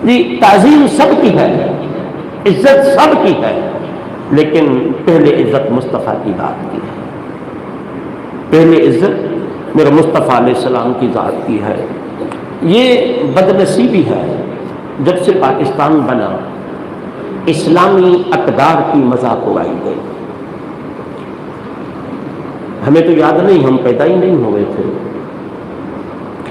جی تعظیم سب کی ہے، عزت سب کی ہے، لیکن پہلے عزت مصطفیٰ کی ذات کی ہے، پہلے عزت میرے مصطفیٰ علیہ السلام کی ذات کی ہے۔ یہ بدنصیبی ہے، جب سے پاکستان بنا اسلامی اقدار کی مذاق اڑائی گئی۔ ہمیں تو یاد نہیں، ہم پیدا ہی نہیں ہوئے تھے۔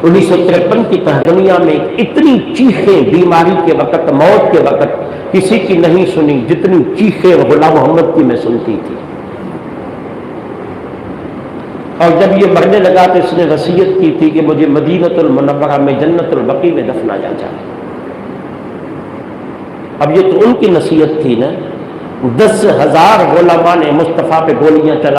1953 کی تہرانیہ میں اتنی چیخیں بیماری کے وقت، موت کے وقت کسی کی نہیں سنی جتنی چیخیں غلام محمد کی میں سنتی تھی۔ اور جب یہ مرنے لگا تو اس نے وصیت کی تھی کہ مجھے مدینۃ المنورہ میں جنت البقیع میں دفنایا جائے۔ اب یہ تو ان کی نصیحت تھی نا، 10,000 غلامان مصطفیٰ پہ گولیاں چلا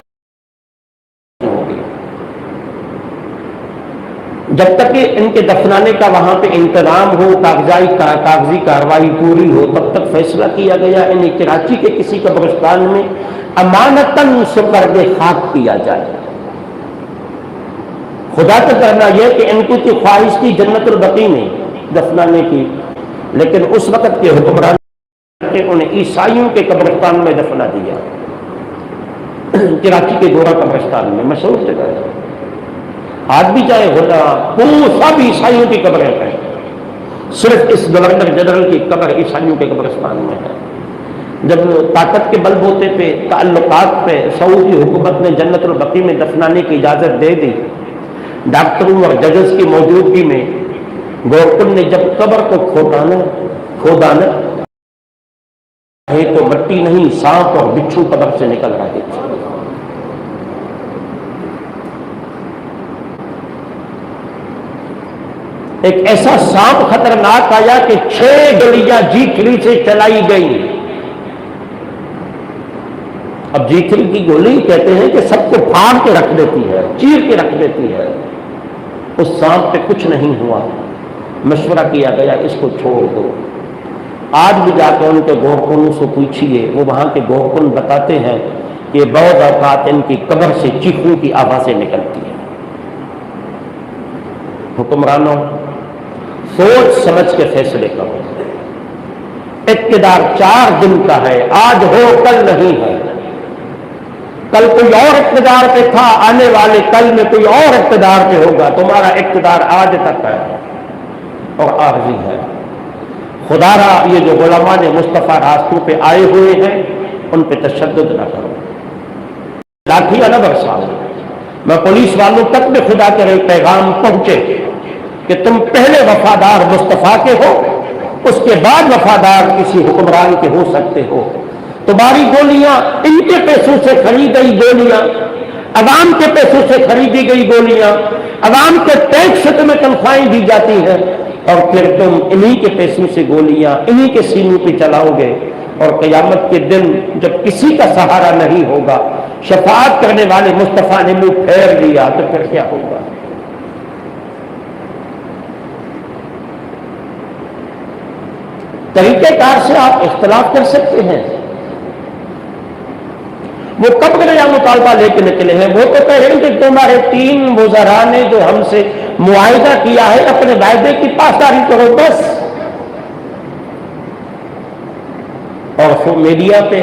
جب تک کہ ان کے دفنانے کا وہاں پہ انتظام ہو، کاغذی کارروائی پوری ہو، تب تک فیصلہ کیا گیا انہیں کراچی کے کسی قبرستان میں امانتاً سپرد خاک کیا جائے۔ خدا کا کرنا یہ کہ ان کی خواہش تھی جنت البقیع میں دفنانے کی، لیکن اس وقت کے حکمران نے انہیں عیسائیوں کے قبرستان میں دفنا دیا، کراچی کے گورا قبرستان میں، مشہور جگہ ہے۔ آج بھی چاہے ہوتا سب عیسائیوں کی قبریں ہیں، صرف اس گورنر جنرل کی قبر عیسائیوں کے قبرستان میں ہے۔ جب طاقت کے بل بوتے پہ، تعلقات پہ سعودی حکومت نے جنت البقیع میں دفنانے کی اجازت دے دی، ڈاکٹروں اور ججز کی موجودگی میں گورکن نے جب قبر کو کھودانا ہے تو مٹی نہیں، سانپ اور بچھو قبر سے نکل رہے تھے۔ ایک ایسا سانپ خطرناک آیا کہ 6 گولیاں جی3 سے چلائی گئی۔ اب جی3 کی گولی کہتے ہیں کہ سب کو پھاڑ کے رکھ دیتی ہے، چیر کے رکھ دیتی ہے۔ اس سانپ پہ کچھ نہیں ہوا، مشورہ کیا گیا اس کو چھوڑ دو۔ آج بھی جا کے ان کے گورکنوں سے پوچھیے، وہ وہاں کے گورکن بتاتے ہیں کہ بعض اوقات ان کی قبر سے چیخوں کی آوازیں نکلتی ہیں۔ حکمرانوں سوچ سمجھ کے فیصلے کرو، اقتدار 4 دن کا ہے، آج ہو کل نہیں ہے۔ کل کوئی اور اقتدار پہ تھا، آنے والے کل میں کوئی اور اقتدار پہ ہوگا، تمہارا اقتدار آج تک ہے اور عارضی ہے۔ خدا را یہ جو غلامان مصطفیٰ راستوں پہ آئے ہوئے ہیں ان پہ تشدد نہ کرو، لاٹھیاں نہ برساؤ۔ میں پولیس والوں تک بھی خدا کرے پیغام پہنچے کہ تم پہلے وفادار مصطفیٰ کے ہو، اس کے بعد وفادار کسی حکمران کے ہو سکتے ہو۔ تمہاری گولیاں ان کے پیسوں سے خریدی گولیاں، عوام کے پیسوں سے خریدی گئی گولیاں، عوام کے ٹیکس سے تمہیں تنخواہیں دی جاتی ہیں، اور پھر تم انہی کے پیسوں سے گولیاں انہی کے سینوں پہ چلاؤ گے، اور قیامت کے دن جب کسی کا سہارا نہیں ہوگا، شفاعت کرنے والے مصطفیٰ نے منہ پھیر لیا تو پھر کیا ہوگا؟ طریقہ کار سے آپ اختلاف کر سکتے ہیں۔ وہ کب نیا مطالبہ لے کے نکلے ہیں؟ وہ تو کہہ رہے ہیں کہ تمہارے 3 وزراء نے جو ہم سے معاہدہ کیا ہے اپنے وعدے کی پاسداری کرو بس۔ اور میڈیا پہ،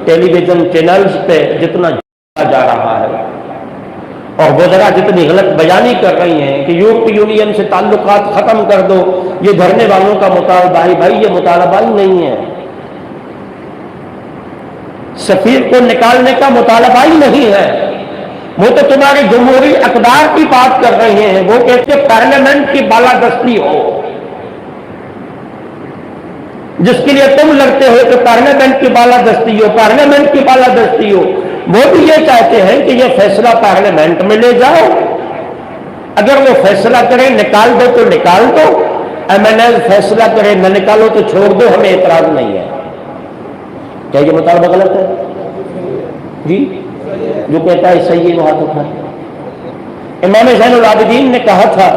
ٹیلی ویژن چینلز پہ جتنا جا رہا ہے اور وزراء جتنی غلط بیانی کر رہی ہیں کہ یورپی یونین سے تعلقات ختم کر دو، یہ دھرنے والوں کا مطالبہ ہے، بھائی یہ مطالبہ ہی نہیں ہے۔ سفیر کو نکالنے کا مطالبہ ہی نہیں ہے، وہ تو تمہاری جمہوری اقدار کی بات کر رہے ہیں۔ وہ کہتے ہیں پارلیمنٹ کی بالادستی ہو، جس کے لیے تم لڑتے ہو کہ پارلیمنٹ کی بالادستی ہو، پارلیمنٹ کی بالادستی ہو۔ وہ بھی یہ چاہتے ہیں کہ یہ فیصلہ پارلیمنٹ میں لے جاؤ، اگر وہ فیصلہ کرے نکال دو تو نکال دو، ایم این ایل فیصلہ کرے نہ نکالو تو چھوڑ دو، ہمیں اعتراض نہیں ہے۔ کیا یہ مطالبہ غلط ہے؟ جی جو کہتا ہے صحیح ہے وہ ہاتھ اٹھا۔ امام زین العابدین نے کہا تھا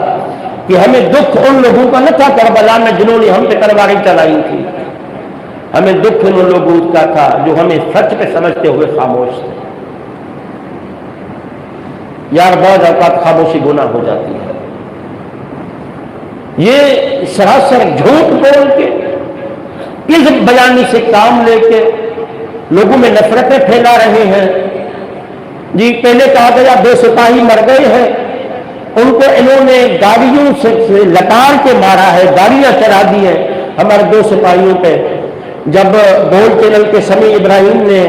کہ ہمیں دکھ ان لوگوں کا نہ تھا کربلا میں جنہوں نے ہم پہ تلواریں چلائی تھی، ہمیں دکھ ان لوگوں کا تھا جو ہمیں سچ پہ سمجھتے ہوئے خاموش تھے۔ یار بعض اوقات خاموشی گناہ ہو جاتی ہے۔ یہ سراسر جھوٹ بول کے کذب بیانی سے کام لے کے لوگوں میں نفرتیں پھیلا رہے ہیں. جی پہلے کہا گیا 2 سپاہی مر گئے ہیں، ان کو انہوں نے گاڑیوں سے لٹار کے مارا ہے، گاڑیاں چلا دی ہیں ہمارے 2 سپاہیوں پہ. جب گول چینل کے سمیع ابراہیم نے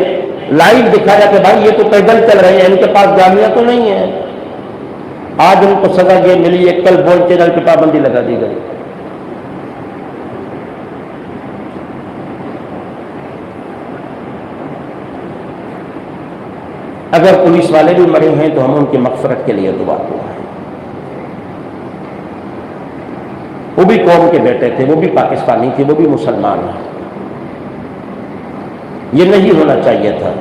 لائیو دکھایا کہ بھائی یہ تو پیدل چل رہے ہیں، ان کے پاس گاڑیاں تو نہیں ہیں، آج ان کو سزا یہ ملی ہے، کل گول چینل کی پابندی لگا دی گئی. اگر پولیس والے بھی مرے ہیں تو ہم ان کی مغفرت کے لیے دعا کریں. وہ بھی قوم کے بیٹے تھے، وہ بھی پاکستانی تھے، وہ بھی مسلمان ہیں. یہ نہیں ہونا چاہیے تھا.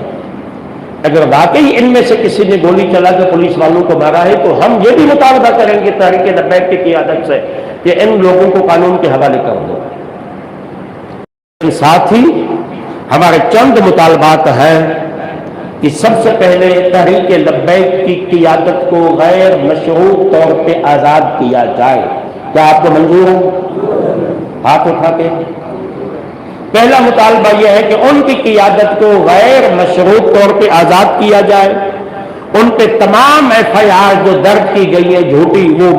اگر واقعی ان میں سے کسی نے گولی چلا کے پولیس والوں کو مارا ہے تو ہم یہ بھی مطالبہ کریں گے تحریک لبیک کی قیادت سے کہ ان لوگوں کو قانون کے حوالے کر دو. ساتھ ہی ہمارے چند مطالبات ہیں کہ سب سے پہلے تحریک لبیک کی قیادت کو غیر مشروط طور پہ آزاد کیا جائے. کیا آپ کو منظور ہے؟ ہاتھ اٹھا کے. پہلا مطالبہ یہ ہے کہ ان کی قیادت کو غیر مشروط طور پہ آزاد کیا جائے. ان پہ تمام FIR جو درج کی گئی ہے جھوٹی وہ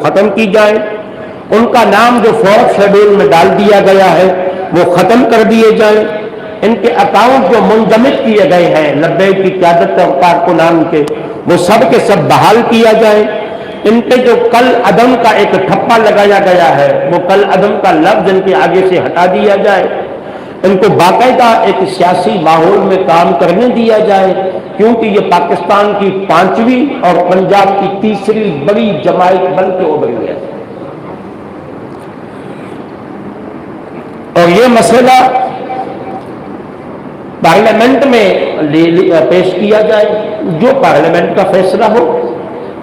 ختم کی جائے. ان کا نام جو 4th شیڈول میں ڈال دیا گیا ہے وہ ختم کر دیے جائیں. ان کے اکاؤنٹ جو منجمد کیے گئے ہیں لبیک کی قیادت اور کارکنان کے وہ سب کے سب بحال کیا جائے. ان پہ جو کل عدم کا ایک ٹھپا لگایا گیا ہے وہ کل عدم کا لفظ ان کے آگے سے ہٹا دیا جائے. ان کو باقاعدہ ایک سیاسی ماحول میں کام کرنے دیا جائے کیونکہ یہ پاکستان کی 5ویں اور پنجاب کی 3ری بڑی جماعت بن کے ابھری ہے. اور یہ مسئلہ پارلیمنٹ میں پیش کیا جائے. جو پارلیمنٹ کا فیصلہ ہو.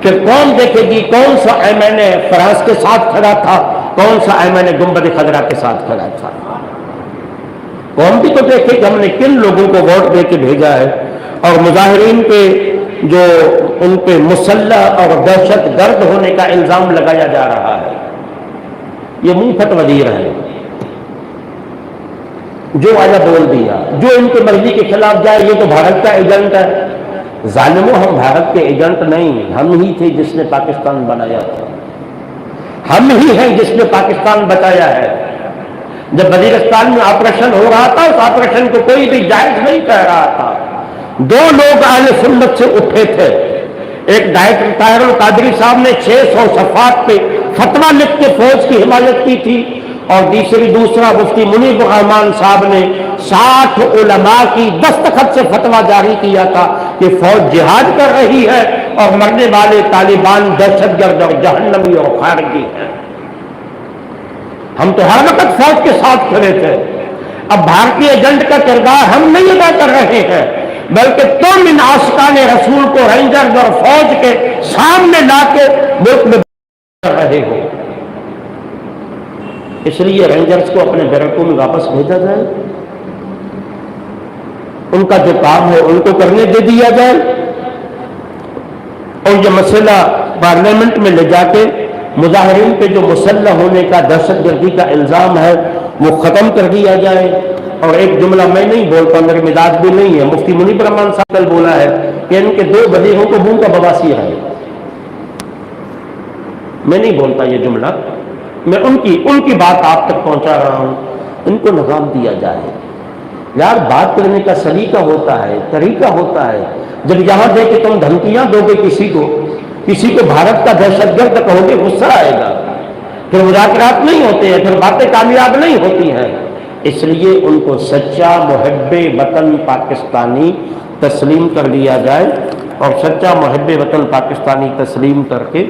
پھر کون دیکھے گی کون سا ایمین فرانس کے ساتھ کھڑا تھا، کون سا ایمین گنبد خضرا کے ساتھ کھڑا تھا. قوم بھی تو دیکھے کہ ہم نے کن لوگوں کو ووٹ دے کے بھیجا ہے. اور مظاہرین پہ جو ان پہ مسلح اور دہشت گرد ہونے کا الزام لگایا جا رہا ہے یہ منہ پھٹ وزیر ہے. جو آیا بول دیا، جو ان کی مرضی کے خلاف جائے یہ تو بھارت کا ایجنٹ ہے. ظالموں ہم بھارت کے ایجنٹ نہیں، ہم ہی تھے جس نے پاکستان بنایا تھا، ہم ہی ہیں جس نے پاکستان بچایا ہے. جب وزیرستان میں آپریشن ہو رہا تھا اس آپریشن کو کوئی بھی جائز نہیں کہہ رہا تھا. 2 لوگ اہل سنت سے اٹھے تھے. ایک ڈائریکٹر طاہر القادری صاحب نے 600 صفحات پہ فتویٰ لکھ کے فوج کی حمایت کی تھی اور دوسرا مفتی منیب الرحمان صاحب نے 60 علماء کی دستخط سے فتویٰ جاری کیا تھا کہ فوج جہاد کر رہی ہے اور مرنے والے طالبان دہشت گرد اور جہنمی اور خارجی ہیں. ہم تو ہر وقت فوج کے ساتھ کھڑے تھے. اب بھارتی ایجنٹ کا کردار ہم نہیں ادا کر رہے ہیں بلکہ تم ان عاشقان رسول کو رینجرز اور فوج کے سامنے لا کے ملک میں کر رہے ہو. اس لیے رینجرز کو اپنے بیرکوں میں واپس بھیجا جائے، ان کا جو کام ہے ان کو کرنے دے دیا جائے اور یہ مسئلہ پارلیمنٹ میں لے جا کے مظاہرین پہ جو مسلح ہونے کا دہشت گردی کا الزام ہے وہ ختم کر دیا جائے. اور ایک جملہ میں نہیں بولتا، میرے مزاج بھی نہیں ہے، مفتی منیب الرحمان صاحب کل بولا ہے کہ ان کے 2 وزیروں کو منہ کا بواسیر ہے. میں نہیں بولتا یہ جملہ، میں ان کی بات آپ تک پہنچا رہا ہوں. ان کو لگام دیا جائے. یار بات کرنے کا سلیقہ ہوتا ہے، طریقہ ہوتا ہے. جب یہاں دے کہ تم دھمکیاں دو گے کسی کو بھارت کا دہشت گرد کہو گے غصہ آئے گا، پھر مذاکرات نہیں ہوتے ہیں، پھر باتیں کامیاب نہیں ہوتی ہیں. اس لیے ان کو سچا محب وطن پاکستانی تسلیم کر لیا جائے اور سچا محب وطن پاکستانی تسلیم کر کے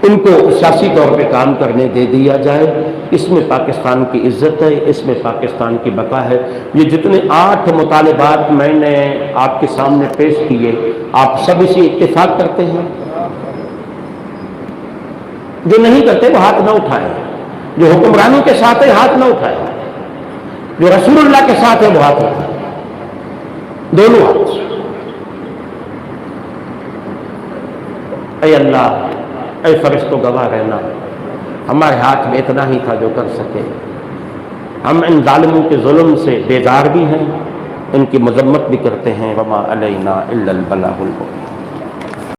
ان کو سیاسی طور پہ کام کرنے دے دیا جائے. اس میں پاکستان کی عزت ہے، اس میں پاکستان کی بقا ہے. یہ جتنے 8 مطالبات میں نے آپ کے سامنے پیش کیے آپ سب اسی اتفاق کرتے ہیں؟ جو نہیں کرتے وہ ہاتھ نہ اٹھائیں. جو حکمرانوں کے ساتھ ہے ہاتھ نہ اٹھائیں، جو رسول اللہ کے ساتھ ہے وہ ہاتھ اٹھائیں، دونوں ہاتھ. اے اللہ اے فرشتوں گواہ رہنا، ہمارے ہاتھ میں اتنا ہی تھا جو کر سکے، ہم ان ظالموں کے ظلم سے بیزار بھی ہیں، ان کی مذمت بھی کرتے ہیں، وما علینا الا البلاغ المبین۔